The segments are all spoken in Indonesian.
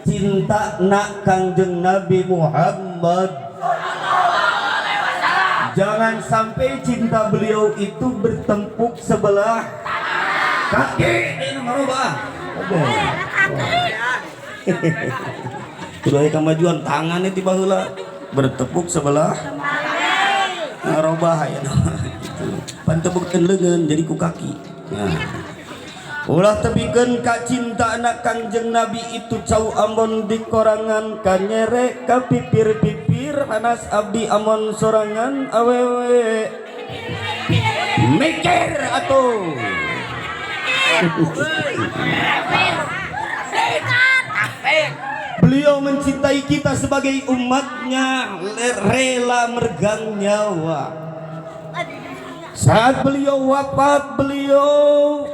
cinta nak Kangjeng Nabi Muhammad. Jangan sampai cinta beliau itu bertempuk sebelah kaki. Ini merubah. Kudu aya kamajuan tangannya tiba heula bertepuk sebelah ngarobah aya gitu. Pan tebukkeun leungeun jadi ku kaki. Nah. Ulah tebikeun ka cinta anak Kangjeng Nabi itu cau amun di korangan kanyere ka pipir-pipir panas abdi amon sorangan awewe mikir atuh. Beliau mencintai kita sebagai umatnya, rela meregang nyawa. Saat beliau wafat, beliau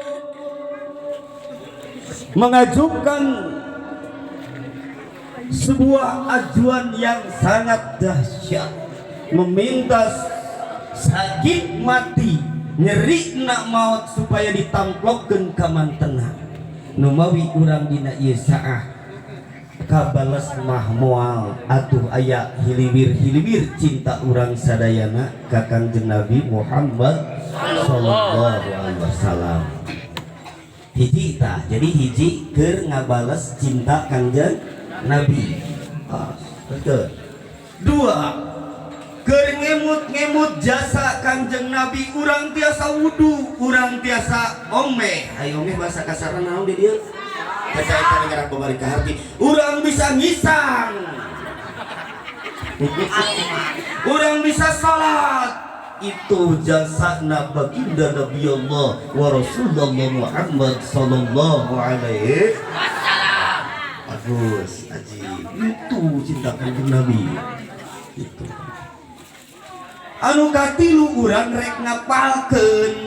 mengajukan sebuah ajuan yang sangat dahsyat, meminta sakit mati nyeri nak maut supaya ditamplokkeun ka mantenna. Nu mawi urang dina ieu saah kabales mah moal atuh aya hilibir-hilibir cinta urang sadayana ka Kangjeng Nabi Muhammad sallallahu alaihi wasallam. Hiji tah, jadi hiji keur ngabales cinta Kangjeng Nabi. Betul. Dua, keur ngemut-ngemut jasa Kangjeng Nabi. Urang tiasa wudu, urang tiasa omeh. Ayo omeh bahasa kasarna naon di dieu? Kacaitan ngarang babari ka harti. Urang bisa ngisang. Urang bisa salat. Itu jasa baginda Nabi Allah wa Rasulullah Muhammad sallallahu alaihi wasallam. Bagus, aji. Itu cinta Kanjeng Nabi. Itu. Anu katilu urang rek ngapalkeun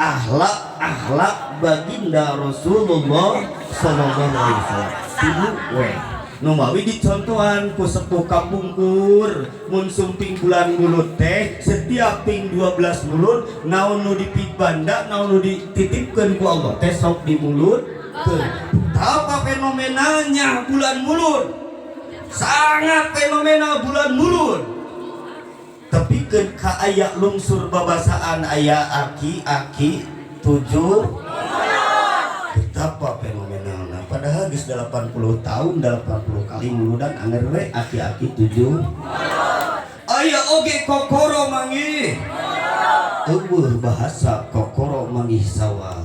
akhlak baginda Rasulullah sallallahu alaihi wasallam. Tilu we. Nu mawi dicontohan ku sepuh kapungkur mun sumping bulan mulut teh setiap ping 12 mulut naon nu dipibanda naon nu dititipkeun ku Allah teh sok di mulut keun. Apa fenomenanya bulan mulut? Sangat fenomenal bulan mulut. Tapi keun ka aya lungsur babasaan aya aki-aki 7 betapa fenomenal. Padahal geus 80 tahun 80 kali muludan anger we aki-aki 7. Aya oge kokoro manggih. Eueuh bahasa kokoro manggih sawal.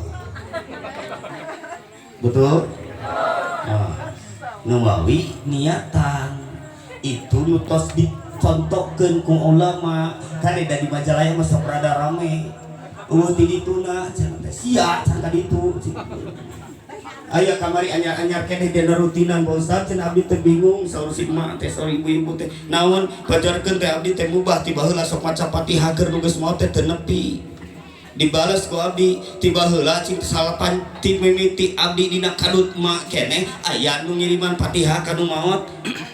Betul? Nah, numawi niatan itu nutos dicontohkeun ku ulama. Kan da di Majalaya mah sok rada rame. Eueuh ti dituna cenah sia can ka ditu. Aya kamari anyar-anyar keneh dina rutinan Pak Ustaz cenah abdi teh bingung saur si emak teh saur ibu-ibu teh naon pajarkeun teh abdi teh mubah tiba heula sok maca Fatihah keur nu geus maot teh teu nepi dibales ku abdi tiba heula cing salapan ti mimiti abdi dina kadut emak keneh aya nu ngiriman Fatihah ka nu maot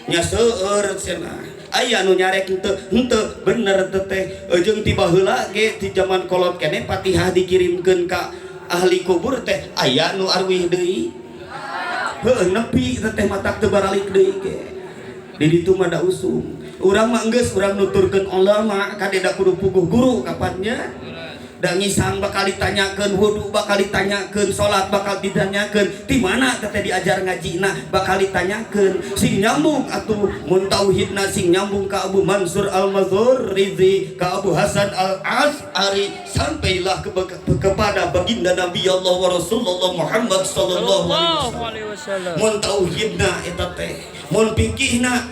nya seueur cenah aya nu nyarek henteu bener teh jeung tiba heula ge di zaman kolot keneh Fatihah dikirimkeun ka ahli kubur teh aya nu arwih deui heuh nepi teh matak teu baralik deui ge di ditu mah da usum urang mah geus urang nuturkeun ulama kadeda kudu puguh guru kapannya da ngisang bakal ditanyakeun wudu bakal ditanyakeun salat bakal ditanyakeun di mana teh diajar ngajina bakal ditanyakeun sing nyambung atuh mun tauhidna sing nyambung ka Abu Mansur Al-Mazurizi ka Abu Hasan Al-Asy'ari sampailah kepada baginda Nabi Allah wa Rasulullah Muhammad sallallahu alaihi wasallam. Mun tauhidna eta teh mun fikihna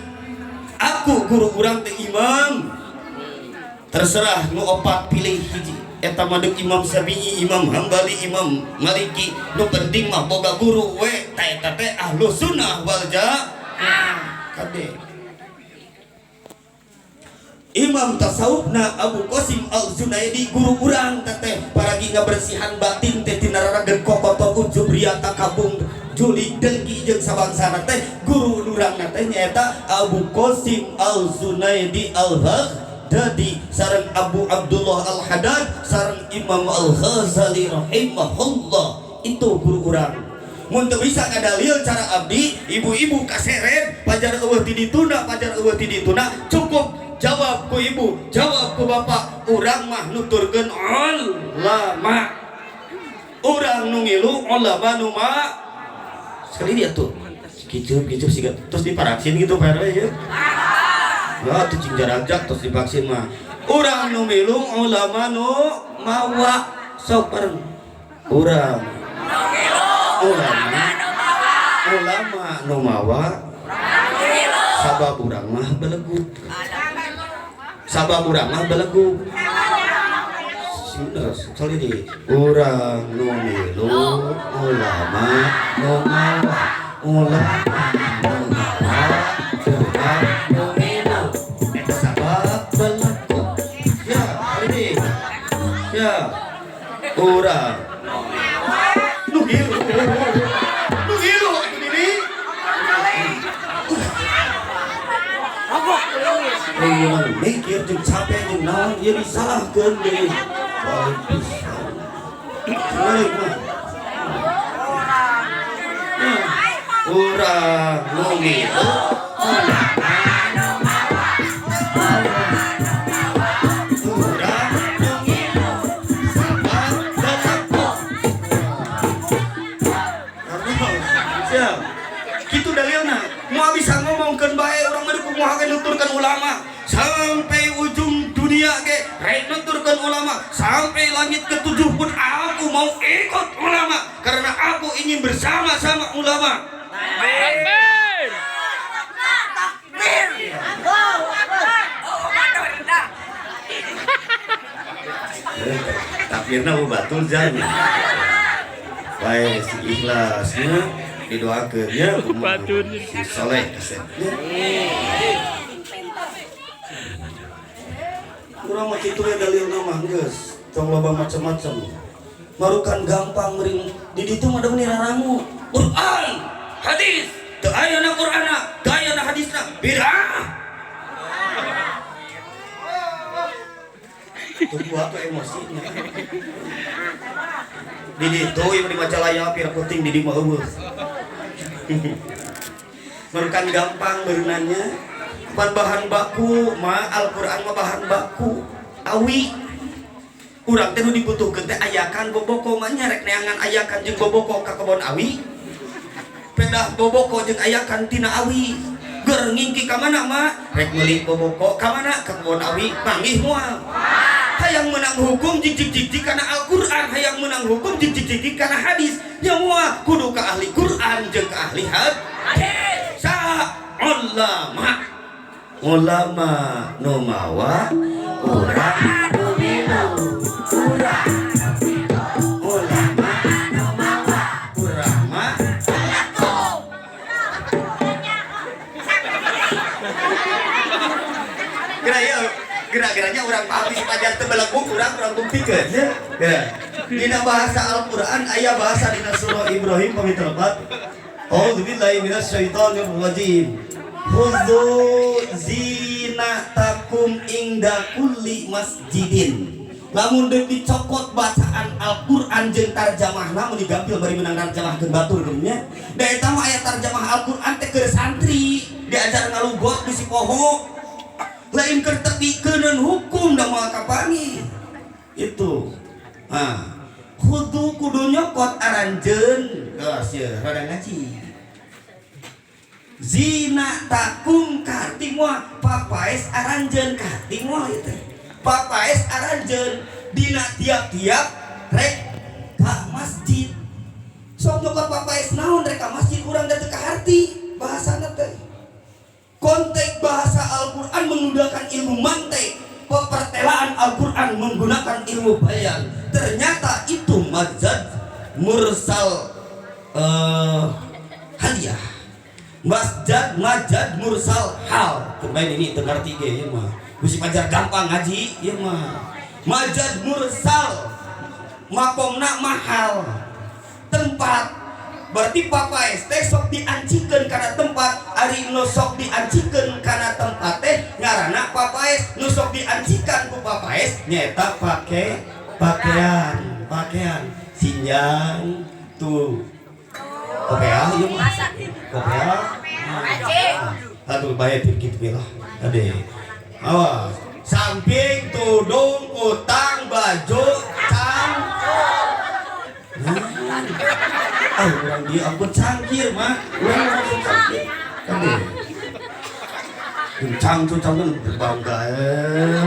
aku guru urang teh imam terserah nu opat pilih hiji eta madeg Imam Syafi'i, Imam Hambali, Imam Maliki. Nu penting mah boga guru we ta eta teh Ahlus Sunnah wal Jamaah. Kade Imam tasawufna Abu Qasim Al-Junaidi guru urang teh paragi ngabersihan batin teh tina rarageun kokoto ujub ria takabung juli dengki jeung sabangsana teh guru urang teh nyaeta Abu Qasim Al-Junaidi Al-Baghdadi sareng Abu Abdullah Al-Haddad sareng Imam Al-Ghazali rahimahullah. Itu guru urang mun teu bisa ngadalil cara abdi ibu-ibu kaseret pajar eueuh ti dituna pajar eueuh ti dituna cukup jawab ku ibu jawab ku bapak urang mah nuturkeun ulama urang nu ngilu ulama nu ma sekali dia tuh kiceup siga terus diparaksin gitu Pak RW ya ya tuh cing jarak terus divaksin mah urang nu milu ulama nu mawa sok bareng urang ulama nu mawa sabab urang mah belegu sekali di urang nu milu ulama nu mawa ulama nu mawa urang nu milu sabab belegu ya ini ya urang nu gilu mikir jeung capek jeung naon ieu disalahkeun deui. Balik mah. Urang nu ngilu gitu dalilna mau bisa ngomongkeun bae urang mah kumaha nuturkeun ulama sampai ujung dunia ge rek nuturkeun ulama sampai langit ketujuh pun aku mau ikut ulama karena aku ingin bersama-sama ulama. Takbir. Takbirna batul jan. Bae si ikhlasnya didoakeun ya si Soleh kasetnya. Urang mah kitu we dalilna mah geus tong loba macam-macam. Marukan gampang meuring di ditu mah da bener ramu. Quran, hadis, teu aya na Qur'anna, teu aya na hadisna, bid'ah. Tunggu apa emosinya. Di ditu ieu di Majalaya pira penting di dieu mah eueuh. Marukan gampang beunanya pan bahan baku mah Al-Qur'an mah bahan baku awi urang teh nu dibutuhkeun teh ayakan boboko mah nyarek neangan ayakan jeung boboko ka kebon awi pedah boboko jeung ayakan tina awi ger ngingki ka mana mah rek meuli boboko ka mana ka kebon awi panggih moal hayang menang hukum jig-jig kana Al-Qur'an hayang menang hukum jig-jig kana hadis nya moal kudu ka ahli Qur'an jeung ka ahli hadis sa ulama nu mawa urang nu milu urang ulama nu mawa urang mah gerak-geraknya urang paham si pajar teu belegu urang buktikeun ya dina bahasa Al-Qur'an aya bahasa dina surah Ibrahim pamitelbat a'udzu billahi minasyaitonir rajim khudzu zinatakum inda kulli masjidin lamun deuk dicokot bacaan Al-Qur'an jeung tarjamahna mun digampil bari meunang tarjamahkeun batur geuning nya da eta mah aya tarjamah Al-Qur'an teh keur santri diajar ngalugot bisi poho lain keur tepikeun hukum da moal kapani itu kudu nyokot aranjeun geus ye rada ngaji zina takum karti moal papaes aranjeun karti moal itu papaes aranjeun dina tiap-tiap rek ka masjid sok nyokot papaes naon rek ka masjid urang da teu kaharti bahasana teh konteks bahasa Al-Qur'an menggunakan ilmu mantek pepertelaan Al-Qur'an menggunakan ilmu bayan ternyata itu mursal haliyah majad mursal hal terbaik ini tengarti ge ieu mah bisi pajar gampang ngaji ieu mah majad mursal makomna mahal tempat berarti papaes teh sok diancikeun kana tempat ari nu sok diancikeun kana tempat teh ngaranna papaes nu sok diancikan ku papaes nyaeta pakaian sinjang tuh Kopea ieu mah. Kopea. Aduh bae dikit lah. Ade. Awas. Samping tudung utang baju cang. Orang dia ampun cangkir mah. Urang ampun cangkir. Ade. Cangcut kan bangga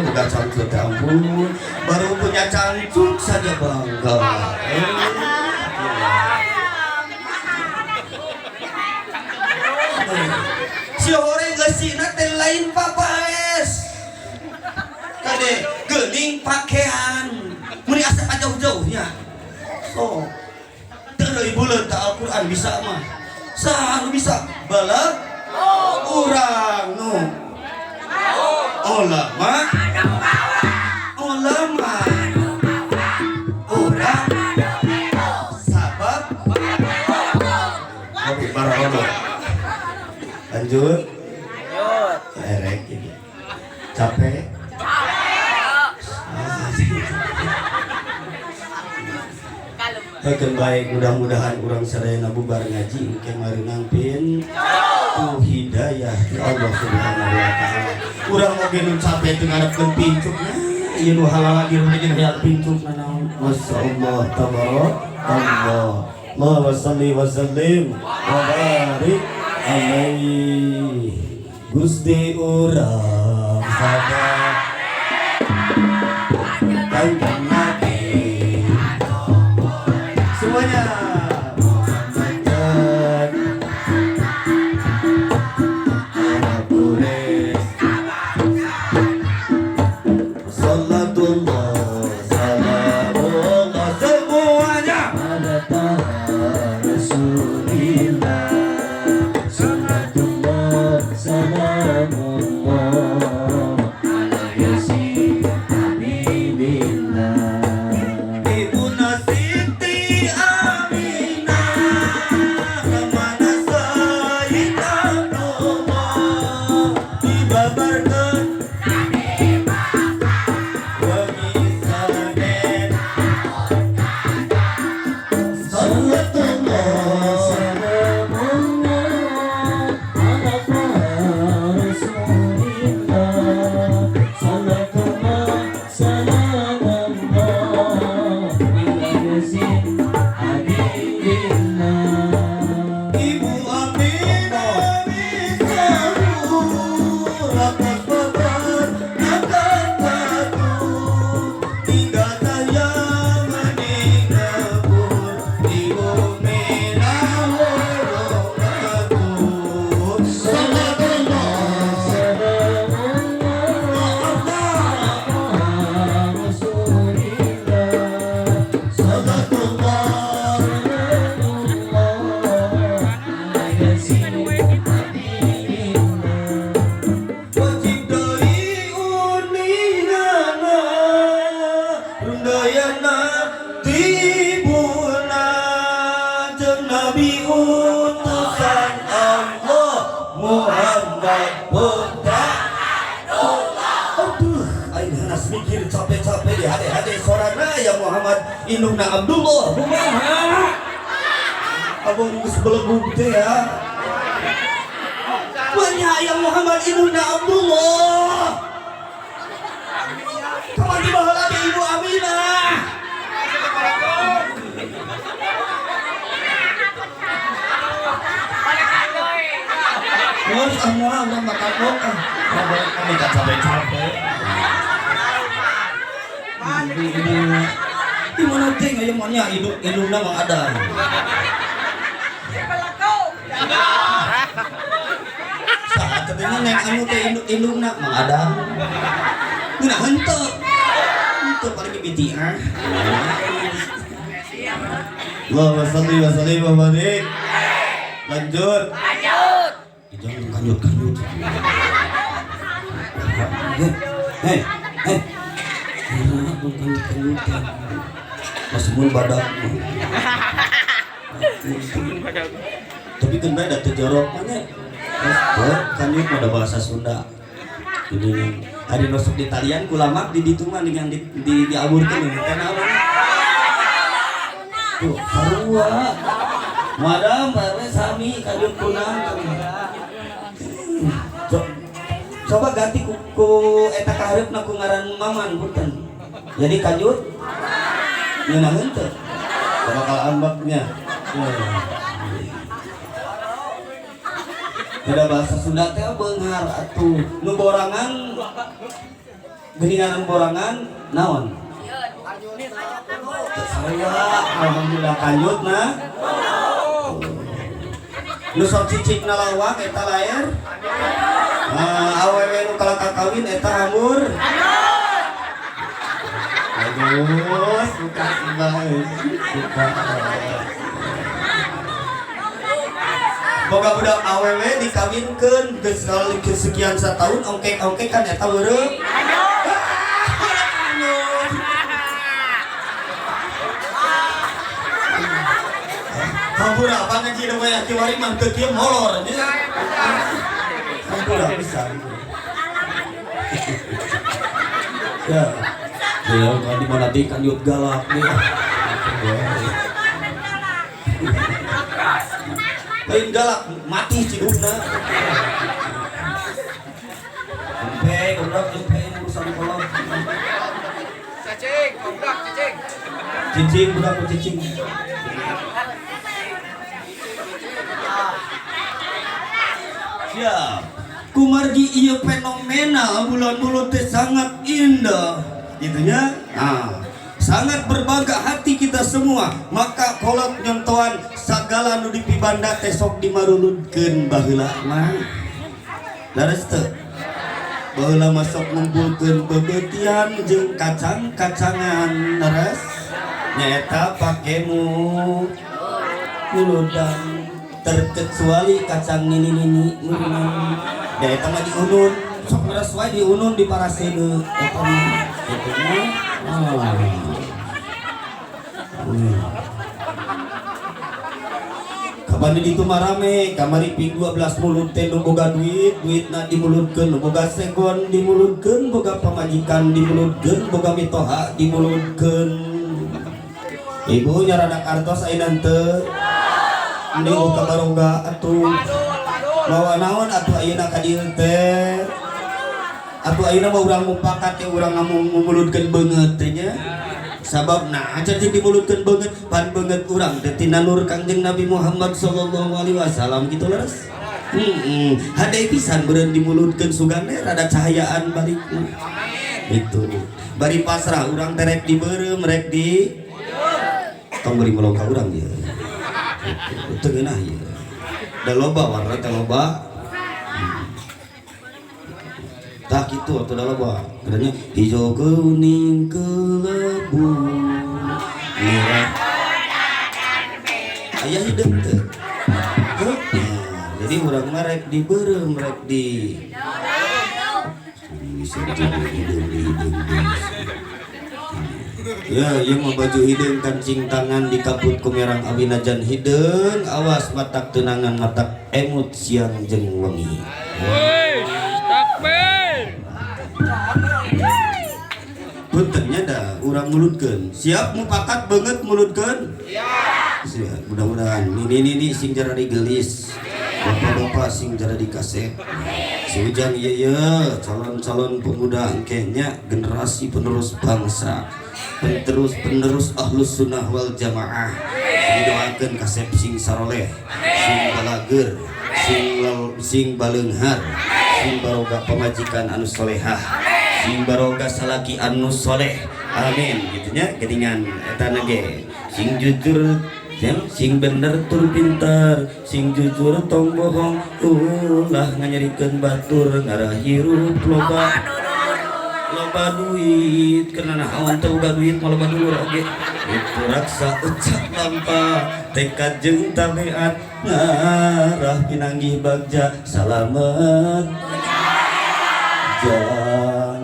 bukan cangcut ampun baru punya cangcut saja bangga si horeng gesina teh lain papes kade geuning pakaian muni asap jauh-jauhnya so teu buleun ta Al-Qur'an bisa mah saha nu bisa balag urang nu ulama urang sabab kopi barodo lanjut erek ini capek Hakeun baik mudah-mudahan urang sadayana bubar ngaji kemari nangpin hidayah di Allah Subhanahu wa taala. Urang oge nu capek teu ngarepkeun pincukna, ieu nu halal lagi mungkin hayang pincukna naon. Masyaallah tabarakallah. Allahumma shalli wa sallim wa barik alaihi. Gusti urang sabar Kanjeng Nabi semuanya Indungna Abdullah kumaha abang geus belegug teh ya banyak yang Muhammad Indungna Abdullah kapan dibaheula di Ibu Aminah semua orang makakok kami tak capek-capek di mana teh aya manya indungna mah ada. Saat katanya nek anu teh indungna mah ada. Geuna henteu. Henteu paling bitian. Allahumma shalli wa sallim wa barik. Lanjut. Jangan kanjut-kanjut. Hei. Kanjut-kanjut. Masmun badak tapi kan ada terjorok mana kan itu ada bahasa Sunda ini hari nosok di talian kulamak di ditungan dengan diaburkan ini karena apa tuh sarua Madam baru sami kajut kunang. Coba ganti ku eta kaharepna ku ngaran Maman punten. Jadi kajut ngeunaheun teu? Bakal ambaknya. Udah bahasa Sunda teh beunghar atuh. Nu borangan geuningan borangan naon? Saya alhamdulillah kanjutna. Nu sok cicikna lawak eta laer. Awewe nu kalak kawin eta hamur. Aduh, suka banget. Boga budak awewe dikawinkeun geus sekian satahun ongkek-ongkek kan eta weureup. Hampura apa ngaji nama yang kiwari mah teu kieu molor nya. Hampura pisan. Ya. Ya kan di mana di kan yut galak nih. Lain galak mati cidukna. Sampai goblok sampai urusan kolot. Cacing, goblok cacing. Cicing budak cicing. Ya, kumargi ieu fenomena bulan-bulan teh sangat indah, gitunya. Sangat berbangga hati kita semua. Maka kolot nyontoan sagala nu dipibanda teh sok dimaruludkeun baheula mah. Laras teu? Baheula mah sok ngumpulkeun bebetian jeung kacang-kacangan laras. Nyaeta pake muludang. Terkecuali kacang nini da eta mah diunun sok meres wae diunun di parasene eta mah kapan di ditu mah rame kamari ping 12 mulut teh nu boga duitna dimulutkeun nu boga segon dimulutkeun boga pamajikan dimulutkeun boga mitoha dimulutkeun ibu nyarana kartos ayeuna teu ini uka baroga atuh bawa naon atuh ayeuna ka dieu teh atuh ayeuna mah urang mupakat teh urang ngumulutkeun beungeut teh nya sababna aja dimulutkeun beungeut pan beungeut urang teh tina nur Kangjeng Nabi Muhammad sallallahu alaihi wasallam kitu leres. Hade pisan beureun dimulutkeun sugande rada cahayaan balikna itu bari pasrah urang teh rek dibeureum rek di tong beri melong ka urang ieu itu genah ya. Da loba warna teh loba. Tak kitu atuh da loba. Kadanya hijau kuning kelebu. Merah. Aya hideung teh. Jadi urang mah rek dibeureum rek di ya, yang mau baju hidung kancing tangan dikaput kumerang abinajan hidung awas matak tenangan matak emut siang jeng wengi. Puntennya dah urang mulutkeun siap mupakat banget mulutkeun siap mudah-mudahan ini sing jara digelis bapak-bapak sing jara dikaset sujang iya calon-calon pemuda engkenya generasi penerus bangsa penerus ahlus sunnah wal jamaah didoakeun kasep sing saroleh sing balager sing baleunghar sing baroga pamajikan anu solehah sing baroga salaki anu soleh amin gitunya geuningan eta nage sing jujur sing bener tur pintar sing jujur tong bohong ulah nganyarikeun batur ngarah hirup loba duit karena naon teu boga duit malah loba dulur oge itu raksa ucap lampa tekad jeung tabeat ngarah pinanggih bagja salamet jangan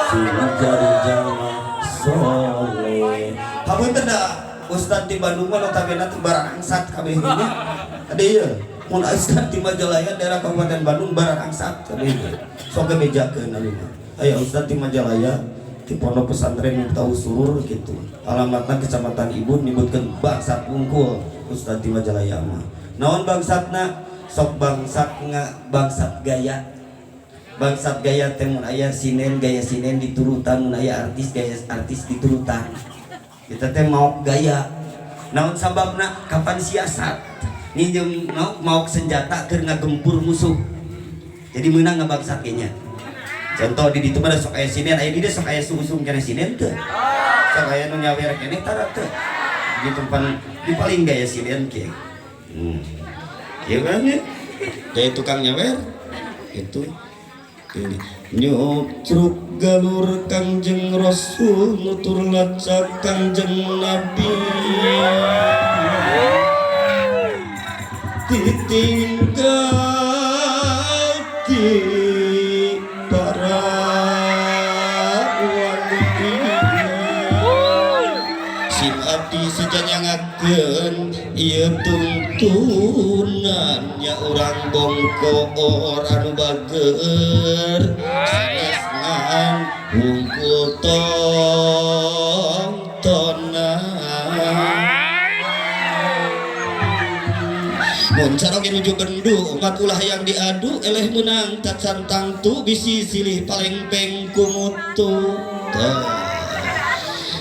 sing jadi jamaah soleh hapunten da Ustad di Bandung mah notabene teh barangsat kabeh ini ada ieu mun Ustad di Majalaya daerah Kabupaten Bandung barangsat kabeh sok bejakeun abi mah aya Ustad di Majalaya di pondok pesantren Miftahul gitu. Alamatna Kecamatan Ibun nyebutkeun bangsat wungkul Ustaz di Majalaya mah. Naon bangsatna? Sok bangsat gaya. Bangsat gaya teh mun aya sinen gaya sinen diturutan, mun aya artis gaya artis diturutan. Kita teh mau gaya. Naon sababna? Kapan siasat? Nginjem mau senjata keur ngagempur musuh. Jadi meunang ngabangsat nya. Contoh di ditu mah sok aya sinen, aya di dieu sok aya suusung keneh sinen teu. Sok aya nu nyawer keneh tara teu. Gitu pan di paling gaya sinen kieu. Kieu kan ya. Gaya tukang nyawer itu. Ini nyutruk galur Kangjeng Rasul nutur lacak Kangjeng Nabi ditinggal di para wali sim abdi sejanyangakeun ieu tuntunannya urang bongkoor anu bager sanesngan wungkul tontonan mun carok nuju bendu umat ulah yang diadu eleh menang tacan tangtu bisi silih palengpeng kumutu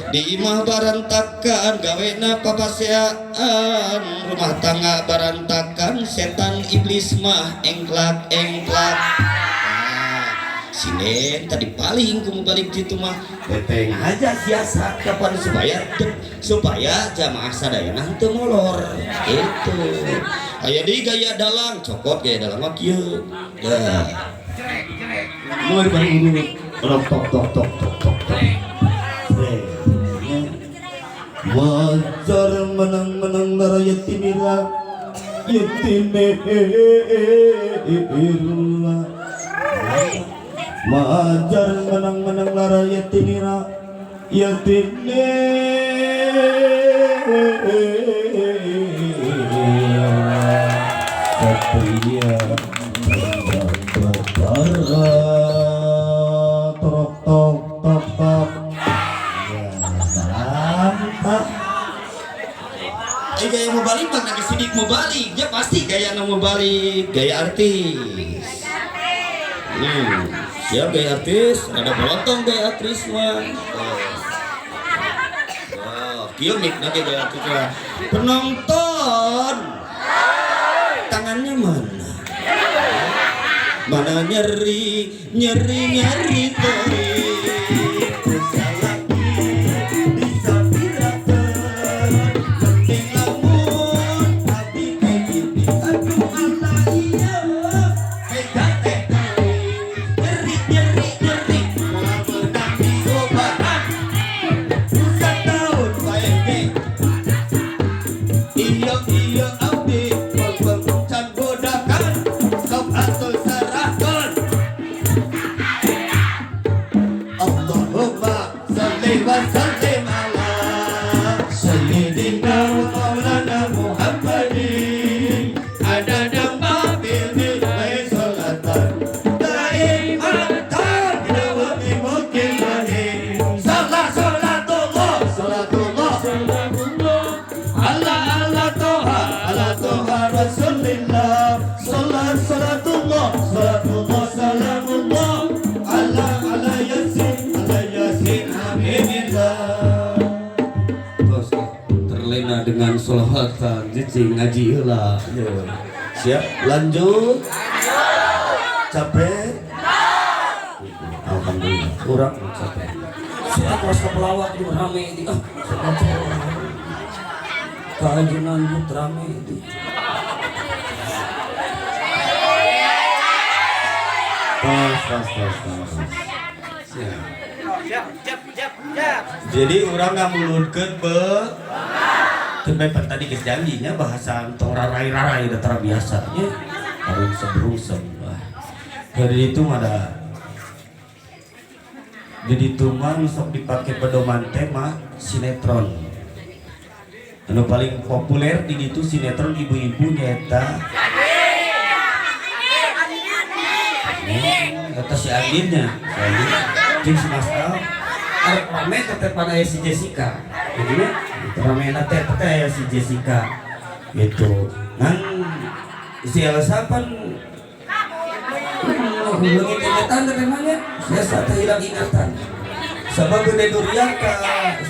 di imah barantakan gawena papaseaan rumah tangga barantakan setan iblis mah engklak sinen tadi paling kumu balik situ mah beteng aja siasat kapan supaya jamaah sadayana teu molor itu aya di gaya dalang cokot gaya dalang mah kieu ya mulai bari dulu tok Wajar menang-menang lara yatimira yatimira Wajar menang-menang lara yatimira Satria bertara tok gaya mau balik mah lagi sidik mau balik dia pasti gaya mau balik gaya artis siap gaya artis ada pelotong gaya artis mah kieu mik nanti gaya artis mah penonton tangannya mana nyeri teri dengan sholawatan jijing ngaji heula siap lanjut capek alhamdulillah kurang capek saya kelas kepelawak di rame di keajunan but rame itu jadi orang ngamulutkeun Kebepan tadi geus janjinya bahasa tong rarai-rarai udah terbiasanya harus sebrusem dari itu ada jadi itu mah sok dipakai pedoman tema sinetron anu paling populer di itu sinetron ibu-ibu nyata kata si Adinnya jadi si Mas Al rame tetep pada si Jessica jadi rame teh teh si Jessica gitu kan si Elsa pan ngulangin ingatan teremanya saya saat hilang ingatan sebab gede durian ke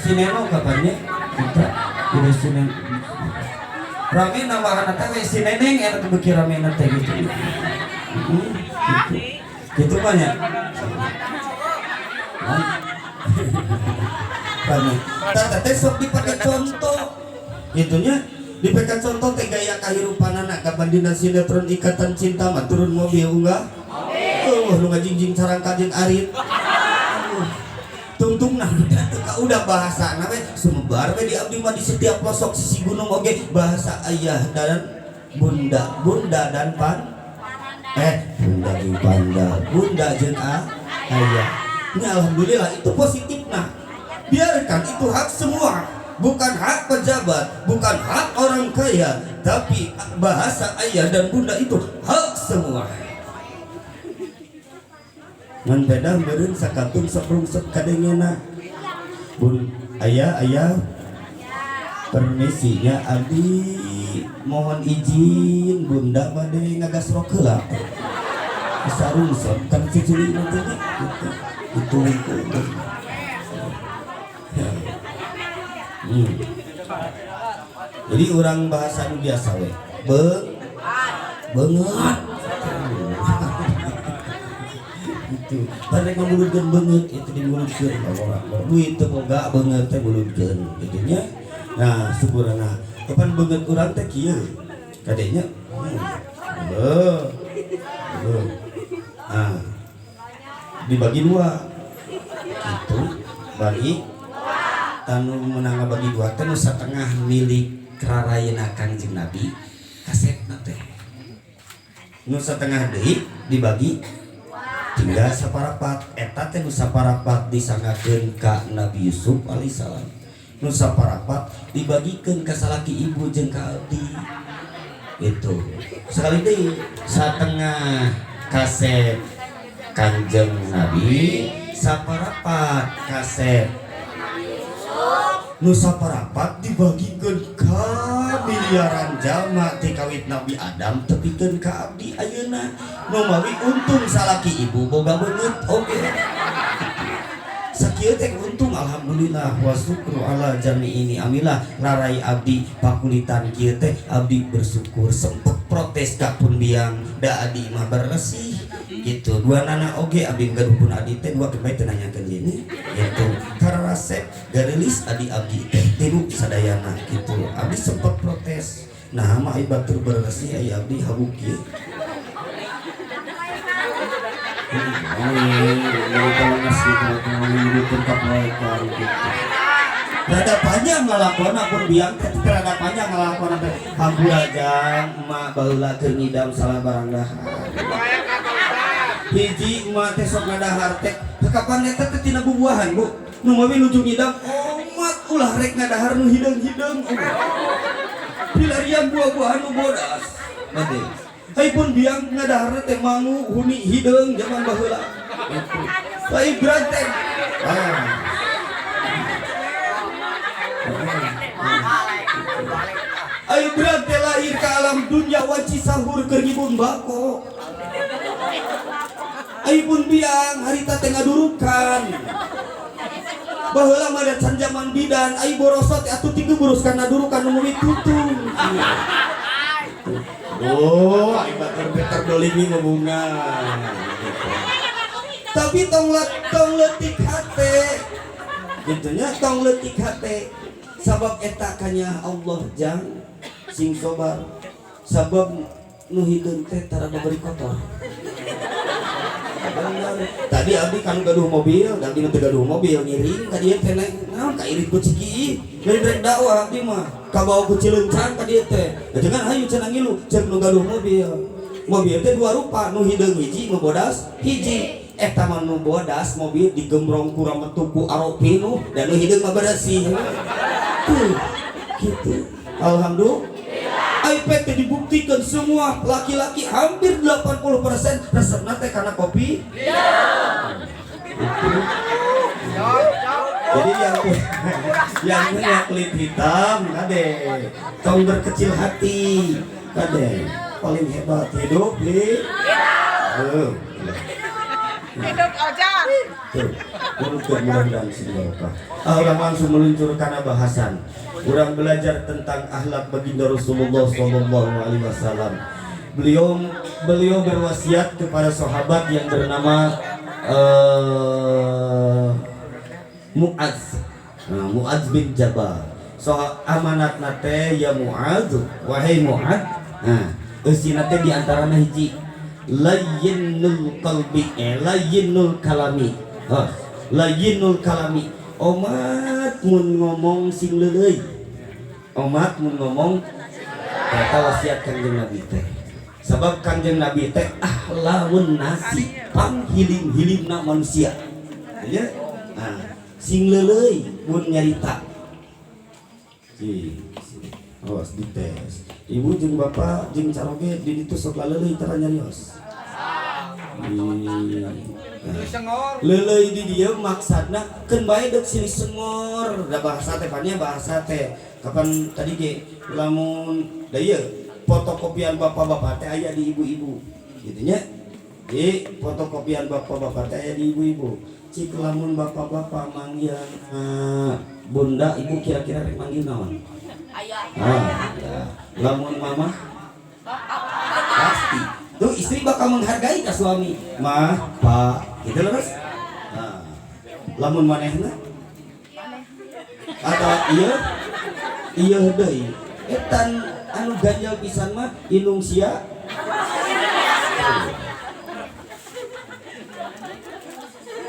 sineno kapannya kita udah sinen rame nambahan teh si neneng enak berkir rame teh gitu gitu banyak rame teh sok dipakai contoh gitunya dipakai contoh teh gaya kehidupan anak kapan dina sinetron ikatan cinta mah turun mobil enggak lu ngajingjing sarang kajeng arit tungtung nah udah bahasa namanya sumebar we di abdi mah di setiap pelosok sisi gunung oge bahasa ayah dan bunda dan bunda jeung panda bunda jeung ayah ini alhamdulillah itu positif nah biarkan itu hak semua bukan hak pejabat bukan hak orang kaya tapi bahasa ayah dan bunda itu hak semua ngan beda meureun sakatun saprungsep kadengena bun ayah permisinya abdi mohon izin bunda bade ngagasrok heula sarungsep kan ciculi nanti itu jadi orang bahasa biasa we banget itu pada ngomongkeun banget itu dimulutkeun orang duit teu boga banget teh mulutkeun gitunya nah syukurna kapan banget urang teh kieu kadenya nah dibagi dua gitu bagi tanu menang bagi dua teh nu satengah milik rarayana Kangjeng Nabi kasetna teh nu satengah deui dibagi tinggal saparapat eta teh nu saparapat disangakeun ka Nabi Yusuf alaihissalam nu saparapat dibagikeun ka salaki ibu jeung ka abdi itu sekali deui satengah kaset Kanjeng Nabi saparapat kaset nu saparapat dibagikeun ka miliaran jalma ti kawit Nabi Adam tepikeun ka abdi ayeuna nu mawi untung salaki ibu boga beungeut oge sakieu teh untung alhamdulillah wa syukru ala jami'ini amilah larai abdi pakulitan kieu teh abdi bersyukur sempet protes ka pun biang da adi mah bersih gitu dua nana oge abdi gaduhpun adi teh dua kebae teu nanyakeun ini gitu karasep garilis adi abdi teh tilu sadayana gitu abdi sempet protes nah mah ai batur bersih ai abdi habuk kieu rada panjang ngalakona pun biang rada panjang ngalakona teh hampurajan emak baheula keur ngidam salah barang dahar hiji emak teh sok ngadahar teh kapan eta teh tina bubuahan bu nu mawi nuju ngidam emak ulah rek ngadahar nu hideung-hideung pilarian buah-buahan nu bodas bade hai pun biang ngadahar teh mangu huni hideung zaman baheula baik beranteng ayo berante lahir ke alam dunia wanci sahur keur ngibun bako ayo pun biang harita teh ngadurukan baheula mah can zaman bidan ayo borosot atuh tinggal burus kana durukan nu murid tutung oh ayo batur beter dolimi ngomongna tapi tong leutik hate gitunya tong leutik hate sabab eta kanya Allah jang sing sobar sabab nu hideung teh tara babari kotor tadi abdi kan gaduh mobil abdi nu teu gaduh mobil ngiring ka dieu teh naon ka irit ku ciki dari rek dakwah abdi mah kabawa ku Cileuncang ka dieu teh jangan hayu cenah ngilu ceuk nu gaduh mobil teh dua rupa nu hideung hiji nu bodas hiji eta mah nu bodas mobil digembrong ku rametuku aropinu dan nu hideung mah bersih gitu alhamdulillah iPad dibuktikan semua laki-laki hampir 80% resepna teh karena kopi Jadi yang punya kulit hitam kade tong berkecil hati kade paling hebat hidup di Hidup aja. tuh mudah-mudahan semoga orang langsung meluncurkan bahasan orang belajar tentang akhlak baginda Rasulullah SAW. Beliau berwasiat kepada sahabat yang bernama Mu'adz. Mu'adz bin Jabal. So amanat nate ya Mu'adz, wahai Mu'adz. Eusina teh di antarana hiji layyinul qalbi, layyinul kalami. Layyinul kalami. Omat mun ngomong sing leuleuy. Omat mun ngomong kata wasiat Kanjeng Nabi teh. Sebab Kanjeng Nabi teh ahlaun nasi, panghilim-hilimna manusia. Ya. Sing leuleuy mun nyarita. Awas dites. Ibu jeung bapak jeung caroge di ditu sok leuleuy tara nyarios. Leuleuy di dieu maksudna keun bae deuk silih sengor. Da bahasa teh panya bahasa teh. Kapan tadi ge lamun da ieu fotokopian bapak-bapak teh aya di ibu-ibu. Gitu nya. Di fotokopian bapak-bapak teh aya di ibu-ibu. Cik lamun bapak-bapak manggil bunda ibu kira-kira rek manggil naon? Ayah. Ya. Lamun mama? Pasti. Tuh istri bakal menghargai ka suami. Mah, pak, gitu loh Mas. Lamun manehna? Atau iya deui. Etan anu ganjal pisan mah inung sia.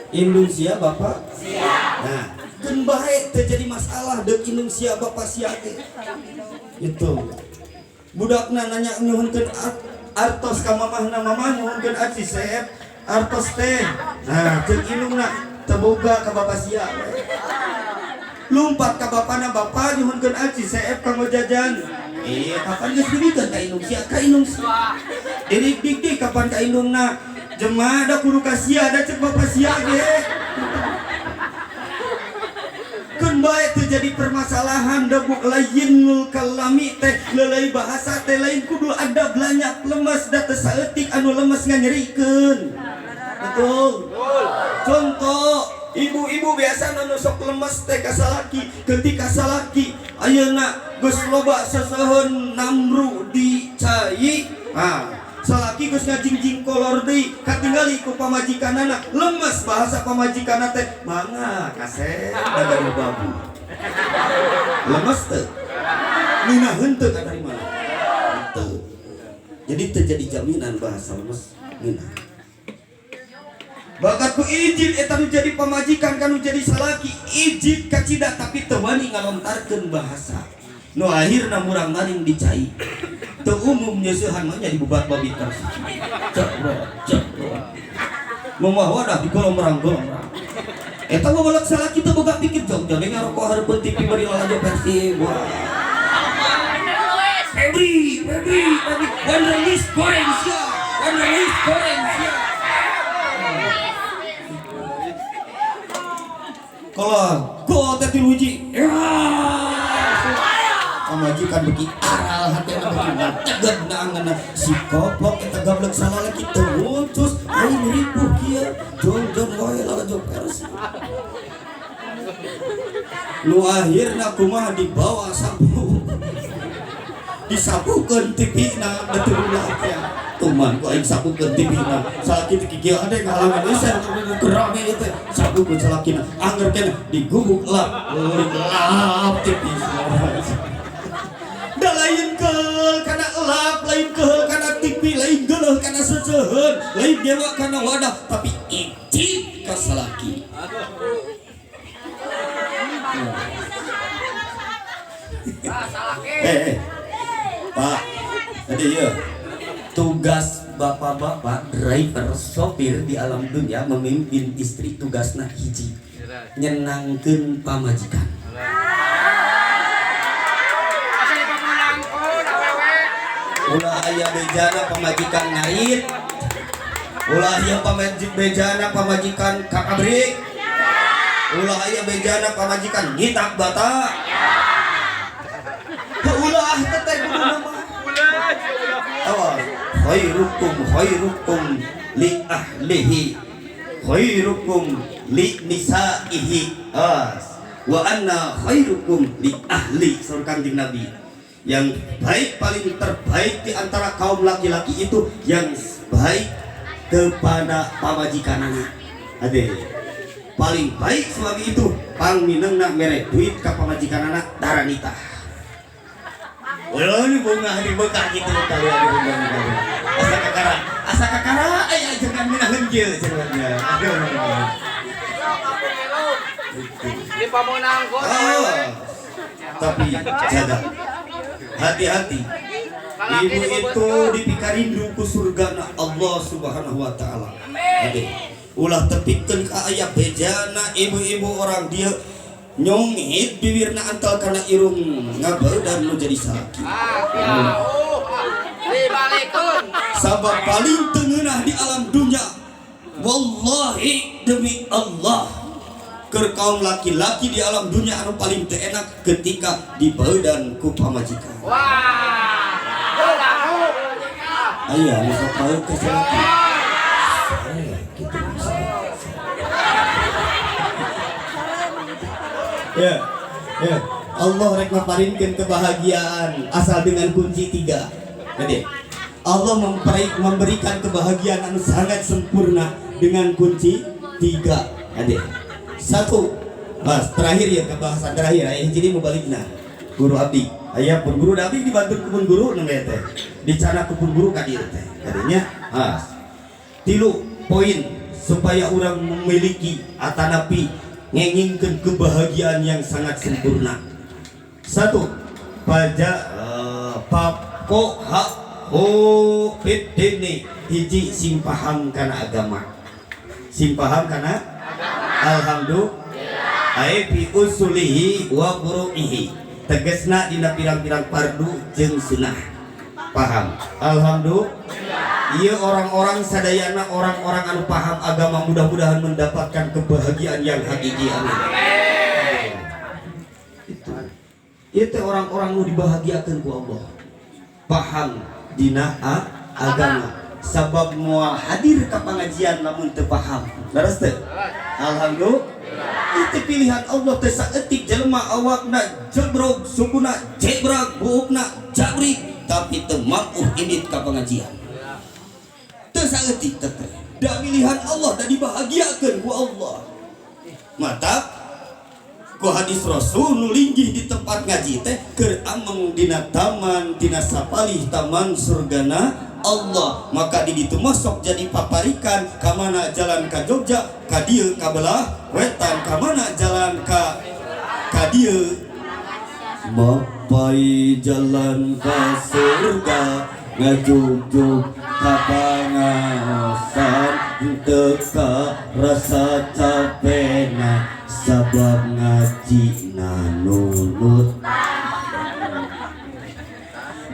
Indung sia bapak sia. Nah, keun bae terjadi masalah deuk indung sia bapak sia teh. Itu. Budakna nanya nyuhunkeun artos ka mamahna, mamah nyuhunkeun aci seep artos teh. Nah, ceuk indungna teboga ka bapak sia. Lumpat ka bapana, bapak nyuhunkeun aci seep kanggo jajan. Kapan geus dibikeun ka indung sia? Ka indung sia. Dik kapan ka indungna? Jemaah ada kudu kasia ada cek bapak sia ge. Keun bae terjadi permasalahan debuk layyinul kalami teh leuleuy bahasa teh lain kudu ada banyak lemes da teu saeutik anu lemes nganyerikeun. Betul. Contoh ibu-ibu biasa nu sok lemes teh ka salaki, ketika salaki ayeuna geus loba sasaeun namru dicai. Salaki geus ngajingjing kolor deui katinggali ku pamajikanana lemes bahasa pamajikanana teh mangga kaseh dagari babu lemes teu nina henteu ka dari mana teu jadi terjadi jaminan bahasa lemes nina bakat ku izin eta nu jadi pamajikan kanu jadi salaki izin ka cida tapi teu wani ngalontarkeun bahasa nu akhirna murang maring dicai teu umum nyeusehan mah nya dibubat babi terus cek momah wadah di kolom rang eta mah balak salaki teu boga pikir jog jadi ngarokok hareupeun TV bari lalajo versi Febri Wanderlist goreng sia kalau go teh tilu hiji pamajikan beki aral hatena beki tegep naanganna si goblok eta goblok salah lagi teu ngucus aing ripuh kieu jon wae lalajo pers nu akhirna kumaha dibawa sapu disapukeun TV-na da teu laki tuman ku aing sapukeun TV-na salaki teh kieu ade ngalangan isen gerame teh sapukeun salakina anger keneh digubuk lap TV da lain keul kana elap lain keul kana TV lain geuleuh kana seuseun lain dewa kana wadah tapi icik ka salaki Pak tadi ya tugas bapak-bapak driver sopir di alam dunia memimpin istri tugasna hiji nyenangkeun pamajikan ulah aya bejana pamajikan ngait ulah aya bejana pamajikan kakabrik Ulah aya bejana pamajikan nyitak bata. Ulah teteh kudu nama. Awas. Khairukum li ahlihi. Khairukum li nisaihi. Wa anna khairukum li ahli. Surah Kanjeng Nabi. Yang baik paling terbaik di antara kaum laki-laki itu yang baik kepada pamajikanana. Ade. Paling baik suami itu pangminengna mere duit ka pamajikanana daranita. Ini bunga di bekah gitu kalian di bunga. Asa kakara aya jangan minaheun kieu cenah. Aduh. Di pamonang kok. Tapi jaga. Hati-hati. Ibu itu dipikarindu ku surgana Allah Subhanahu wa taala. Amin. Ulah tepikeun ka aya bejana ibu-ibu orang dia nyongit bibirna antal kana irung ngabeudang nu jadi sakit. Dibalikeun. Sabab paling tengenah di alam dunia. Wallahi demi Allah. Keur kaum laki-laki di alam dunia anu paling teu enak ketika dibaeudan ku pamajikan. Wah. Aya anu sok baeud ka salaki. Ya. Allah rek ngaparinkeun kebahagiaan asal dengan kunci 3. Gede. Allah memberikan kebahagiaan anu sangat sempurna dengan kunci 3. Ade. 1. Mas, terakhir ya kebahasan terakhir aya hiji mau balikna. Guru abdi. Aya pun guru abdi dibantu ku pun guru nu teh. Dicana ku pun guru ka dieu teh. Kadinya, 3 poin supaya orang memiliki atanapi ngengingkeun kebahagiaan yang sangat sempurna. 1. Papoha fitdini hiji sing paham kana agama. Sing paham kana alhamdulillah. Ai fi usulihi wa furu'ihi. Tegasna dina pirang-pirang fardu jeung sunnah. Paham. Alhamdulillah. Iya orang-orang sadayana orang-orang anu paham agama mudah-mudahan mendapatkan kebahagiaan yang hakiki. Amin. Itu orang-orang nu dibahagiakeun ku Allah. Paham dina agama. Sabab moal hadir ka pangajian lamun teu paham. Leres teu? Alhamdulillah. Itu pilihan Allah teu saeutik jelema awakna jebrog, sukuna jebrag, buukna jabrik, tapi teu mampu indit ka pangajian. Saeutik teteh da pilihan Allah da dibahagiakeun ku Allah. Mata ku hadis Rasul nu linggih di tempat ngaji teh keur ameng dina taman dina sapalih taman surgana Allah. Maka di ditu mosok jadi paparikan ka mana jalan ka Jogja ka dieu ka belah wetan ka mana jalan ka dieu mapai jalan ka surga ngajugjug kapangasan teka rasa capena sabab ngaji nunut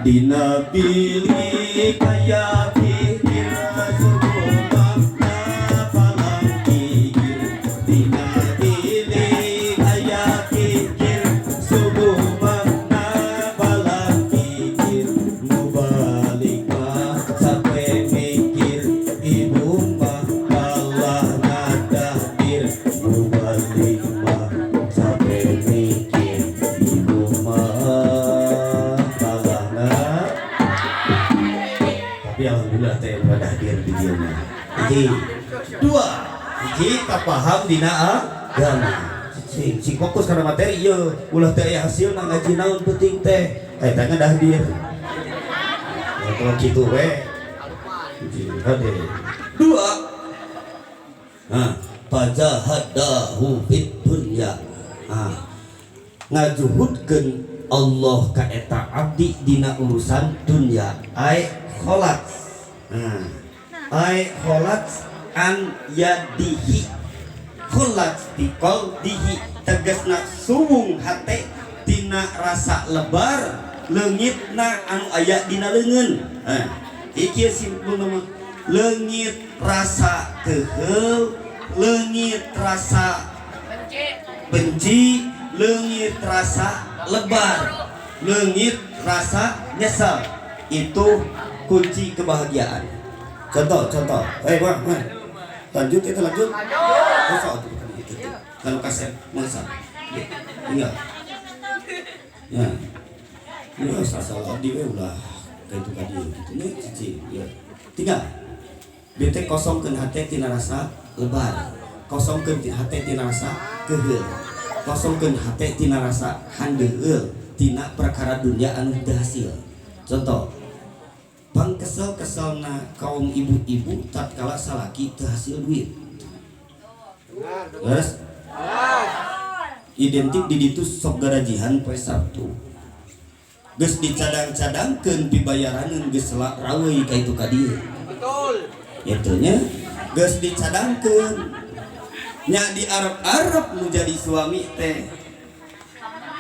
dina pilih kaya pikir suku makna palang pikir dina pilih kaya pikir suku makna palang pikir mubalik mah sampai mikir ibu mah kalah ngadahir mubalik mah sampai mikir ibu mah tapi alhamdulillah teh udah hadir di dieu mah. Hiji, 2, hiji kapaham dina agama. Sing fokus kana materi ieu, ulah teh aya hasilna ngaji naon penting teh. Eta dah hadir. Kalau kitu we. Hadir. 2. Fajahadahu fid dunya. Ngajuhudkeun Allah ka eta abdi dina urusan dunya. Ai kholat kholat an yadihi kholat dikol dihi tegasna suwung hate dina rasa lebar leungitna anu aya dina leungeun. Iki simpul nama leungit rasa keheul leungit rasa benci, leungit rasa lebar, leungit rasa nyesal. Itu kunci kebahagiaan. Contoh. Bang. Lanjut itu lanjut. Lanjut. Kalau kasih masa. Tinggal. Ya. Ini salah di ulah kayak itu tadi gitu nih cici. Ya. Tinggal. Bete kosongkeun hate tina rasa lebar. Kosongkeun hate tina rasa keheul. Kosongkeun hate tina rasa handeueul tina perkara dunia anu teu hasil. Contoh, pang kesel-keselna kaum ibu-ibu tatkala salaki teu hasil duit. Terus identik di ditu sok garajihan poe Sabtu. Geus dicadang-cadangkeun pibayaraneun geus raweuh ka itu ka dieu. Betul. Itu nya geus dicadangkeun nya di Arab nu jadi suami teh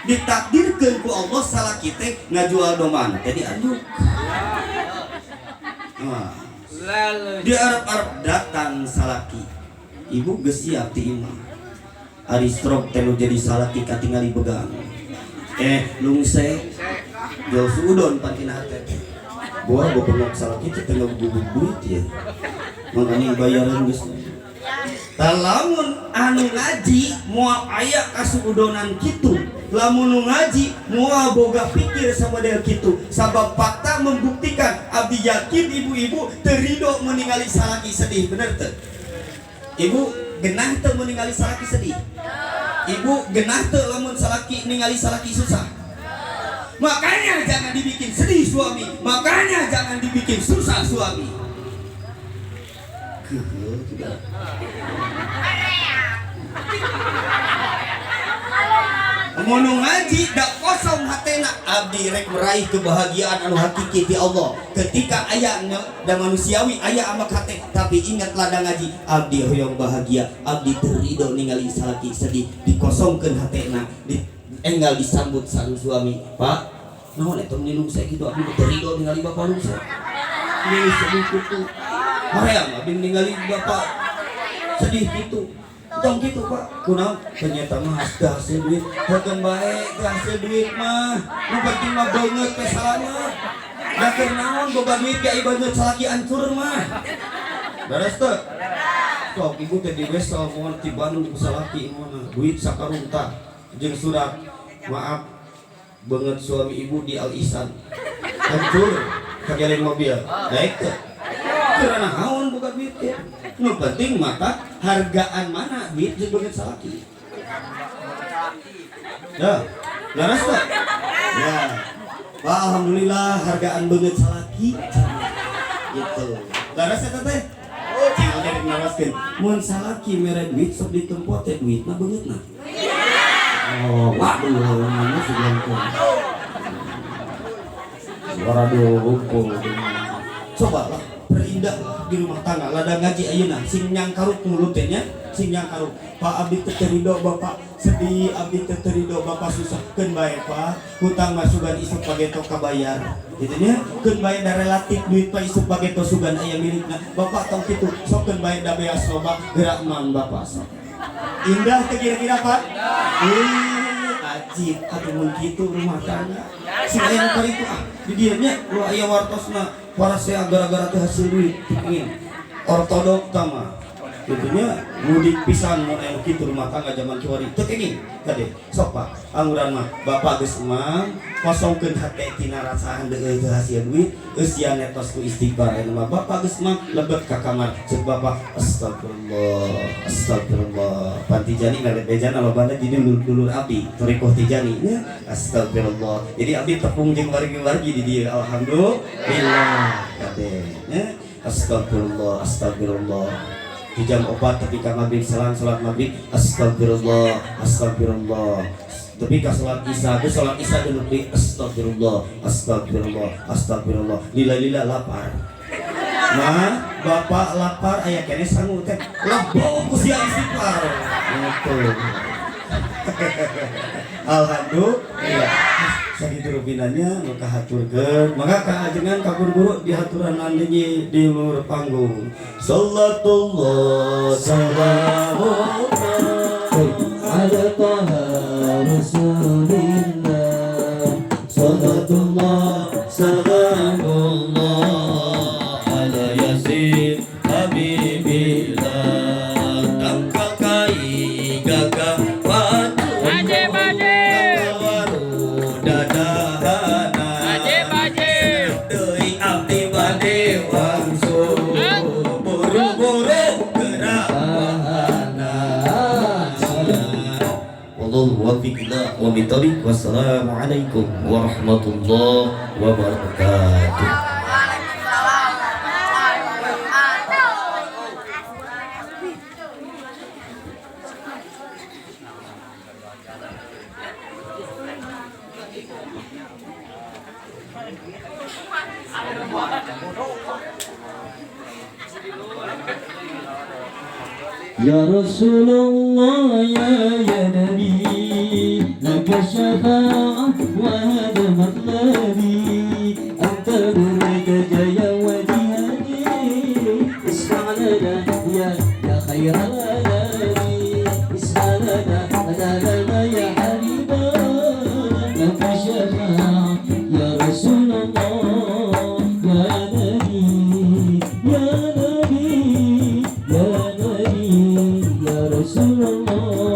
ditakdirkeun ku Allah salaki teh ngajual domana teh diaduk. Di Arab datang salaki ibu geus siap ti imah ari strok teh nu jadi salaki katingali begang lungse jauh suudon patina teh buah bopengok salaki teh teu ngabubuk duit ya makanya bayaran geus. Lamun anu ngaji moal aya kasuudonan kitu, lamun nu ngaji moal boga pikir sabadea kitu, sabab fakta membuktikan abdi yakin ibu-ibu teu ridho meningali salaki sedih, bener teu? Ibu genah teu meningali salaki sedih? Ibu genah teu lamun salaki ningali salaki susah? Makanya jangan dibikin sedih suami, makanya jangan dibikin susah suami. Mun ngaji dak kosong hatena abdi rek meraih kebahagiaan anu hakiki ti Allah. Ketika aya da manusiawi aya amak hate, tapi ingat lada ngaji abdi hoyong bahagia, abdi teu ridho ningali salaki sedih, dikosongkeun hatena, enggal disambut sang suami. Pak, naon eta menilung saya kitu abdi teu ridho ningali bapak lungse. Ini sedih kitu. Hoream abdi ningali bapak sedih kitu. Tong gitu Pak, kunaon ternyata mah dah hasil duit, hogeun bae teh hasil duit mah, nu penting mah beungeut teh salahna. Da keur naon boga duit ge ibarat salaki ancur mah. Beres teu? Sok ibu teh di Wesel moal ti Bandung ku salaki mana duit sakarunta jeung surat maaf beungeut suami ibu di Al Ihsan. Hancur kageleng mobil. Daek teu? Karena naon boga duit teh. Nu penting mata hargaan mana duit jeung beungeut salaki. Ya, laras teh. Ya. Pak, alhamdulillah hargaan beungeut salaki. Gitu. Laras eta teh. Cing dari naraskeun. Mun salaki mere duit sok ditempo teh duitna beungeutna. Oh, waduh, namanya sugan tuh. Waduh, cobalah perindah di rumah tangga lada ngaji ayeuna sing nyang karuk mulut teh nya sing nyang karuk Pak abdi teu ridho bapak sedih abdi teu ridho bapak susah keun bae Pak hutang mah sugan isuk pageto kabayar kitu nya keun bae da relatif duit pa isuk pageto sugan aya milikna bapak tong kitu sok keun bae da beas loba gerak mang bapak sok indah teh kira-kira Pak ajib atuh mun kitu rumah tangga sing aya nu itu di dieu nya lu aya wartosna para saya gara-gara teh hasil duit ingin ortodok tama gitunya mudik pisan mun aya kitu rumah tangga zaman kiwari teu kenging kade sok Pak angguran mah bapak geus emang kosongkeun hate tina rasa handeueuh teu hasil duit geus sia netos ku istighfar aya mah bapak geus emang lebet ka kamar ceuk bapak astagfirullah panti jani ngalet bejana lobana jadi dulur abdi torikoh tijani nya astagfirullah jadi abdi tepung jeung wargi-wargi di dieu alhamdulillah kade nya astagfirullah di jam 4 ketika maghrib salat maghrib astagfirullah tapi ka salat isya dulu di astagfirullah lila lapar nah bapak lapar aya kene sangu teh lebo ku sia istighfar gitu alhamdulillah sakitu rupinanya maka haturkeun maka kaajengan ka guru-guru dihaturan nanti di luar panggung sallatullah salamun على طه رسول الله صلاة الله سلام الله على ياسين حبيب الله تangkakai gagah batu Wajib, wajib. waru dadahana deui abdi bade wangsul buru-buru gerak bahana wallahu muwaffiq ila aqwamit thoriq. Wassalamualaikum warahmatullahi wabarakatuh. Ya Rasulullah ya Nabi laka syafa'ah wa hada matlabi anta nurika jaya wa jihadi isma'lana ya khairal nabi isma'lana lana ya habibana laka syafa'ah ya Rasulullah ya Nabi ya Nabi ya Nabi ya Rasulullah